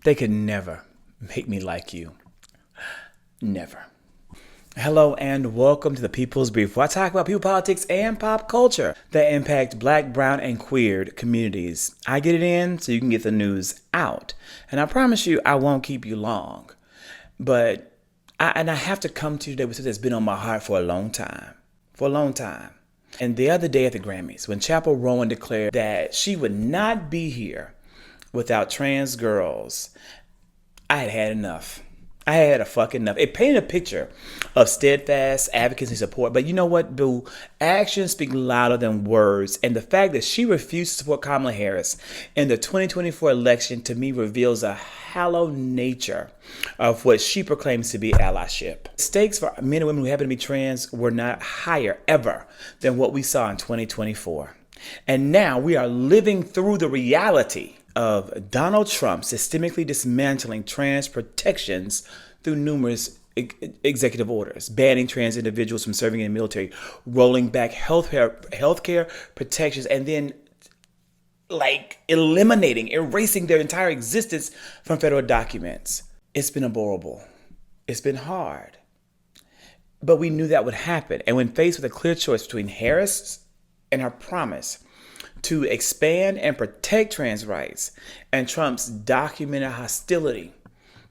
They could never make me like you. Never. Hello and welcome to the People's Brief, where I talk about people, politics, and pop culture that impact Black, brown, and queer communities. I get it in so you can get the news out. And I promise you I won't keep you long. But I have to come to you today with something that's been on my heart for a long time. And the other day at the Grammys, when Chappell Roan declared that she would not be here without trans girls, I had had enough. I had a fucking enough. It painted a picture of steadfast advocacy and support. But you know what, boo? Actions speak louder than words. And the fact that she refused to support Kamala Harris in the 2024 election, to me, reveals a hollow nature of what she proclaims to be allyship. Stakes for men and women who happen to be trans were not higher ever than what we saw in 2024. And now we are living through the reality of Donald Trump systemically dismantling trans protections through numerous executive orders, banning trans individuals from serving in the military, rolling back healthcare protections, and then erasing their entire existence from federal documents. It's been horrible. It's been hard. But we knew that would happen. And when faced with a clear choice between Harris and her promise to expand and protect trans rights and Trump's documented hostility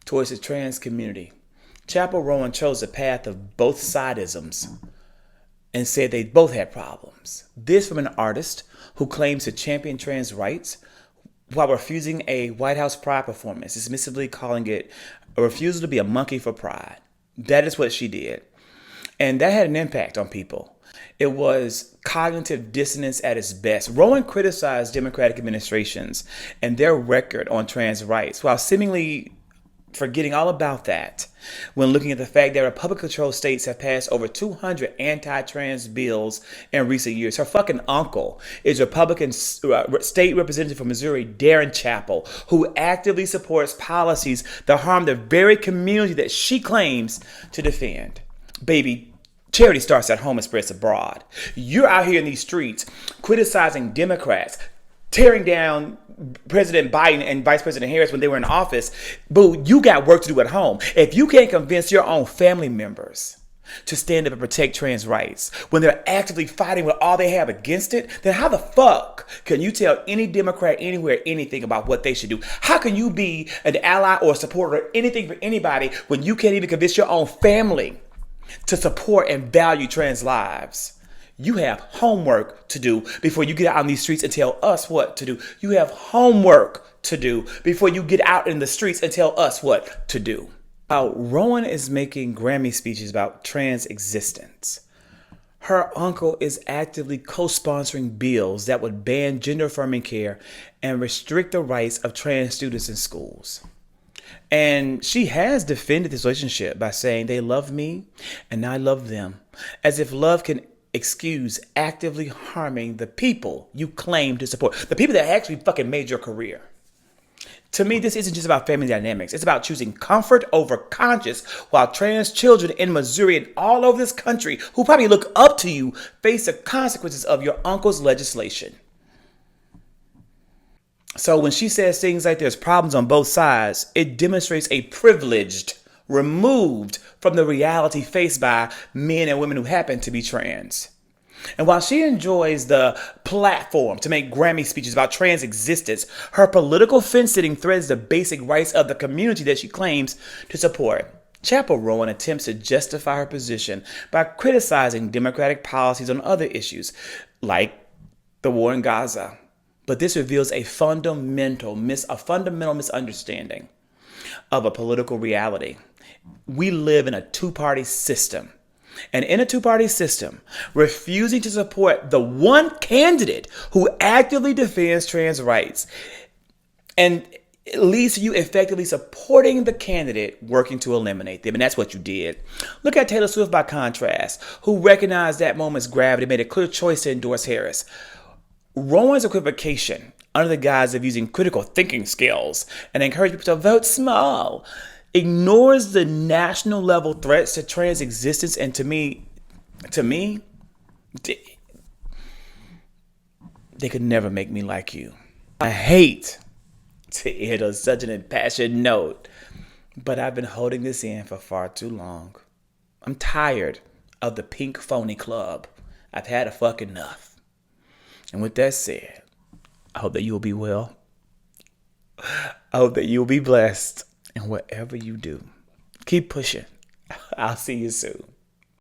towards the trans community, Chappell Roan chose the path of both sidisms and said they both had problems. This from an artist who claims to champion trans rights while refusing a White House Pride performance, dismissively calling it a refusal to be a monkey for pride. That is what she did. And that had an impact on people. It was cognitive dissonance at its best. Rowan criticized Democratic administrations and their record on trans rights while seemingly forgetting all about that when looking at the fact that Republican-controlled states have passed over 200 anti-trans bills in recent years. Her fucking uncle is Republican state representative from Missouri, Darin Chappell, who actively supports policies that harm the very community that she claims to defend. Baby, charity starts at home and spreads abroad. You're out here in these streets criticizing Democrats, tearing down President Biden and Vice President Harris when they were in office. Boo, you got work to do at home. If you can't convince your own family members to stand up and protect trans rights when they're actively fighting with all they have against it, then how the fuck can you tell any Democrat anywhere anything about what they should do? How can you be an ally or a supporter of anything for anybody when you can't even convince your own family to support and value trans lives? You have homework to do before you get out on these streets and tell us what to do. You have homework to do before you get out in the streets and tell us what to do. Rowan is making Grammy speeches about trans existence. Her uncle is actively co-sponsoring bills that would ban gender-affirming care and restrict the rights of trans students in schools. And she has defended this relationship by saying they love me and I love them, as if love can excuse actively harming the people you claim to support, the people that actually fucking made your career. To me, this isn't just about family dynamics. It's about choosing comfort over conscience while trans children in Missouri and all over this country who probably look up to you face the consequences of your uncle's legislation. So when she says things like there's problems on both sides, it demonstrates a privileged, removed from the reality faced by men and women who happen to be trans. And while she enjoys the platform to make Grammy speeches about trans existence, her political fence-sitting threatens the basic rights of the community that she claims to support. Chappell Roan attempts to justify her position by criticizing Democratic policies on other issues, like the war in Gaza. But this reveals a fundamental misunderstanding of a political reality. We live in a two-party system. And in a two-party system, refusing to support the one candidate who actively defends trans rights, and it leads to you effectively supporting the candidate working to eliminate them. And that's what you did. Look at Taylor Swift, by contrast, who recognized that moment's gravity, made a clear choice to endorse Harris. Rowan's equivocation, under the guise of using critical thinking skills and encourage people to vote small, ignores the national level threats to trans existence. And to me, they could never make me like you. I hate to end on such an impassioned note, but I've been holding this in for far too long. I'm tired of the pink phony club. I've had a fuck enough. And with that said, I hope that you will be well. I hope that you'll be blessed. And whatever you do, keep pushing. I'll see you soon.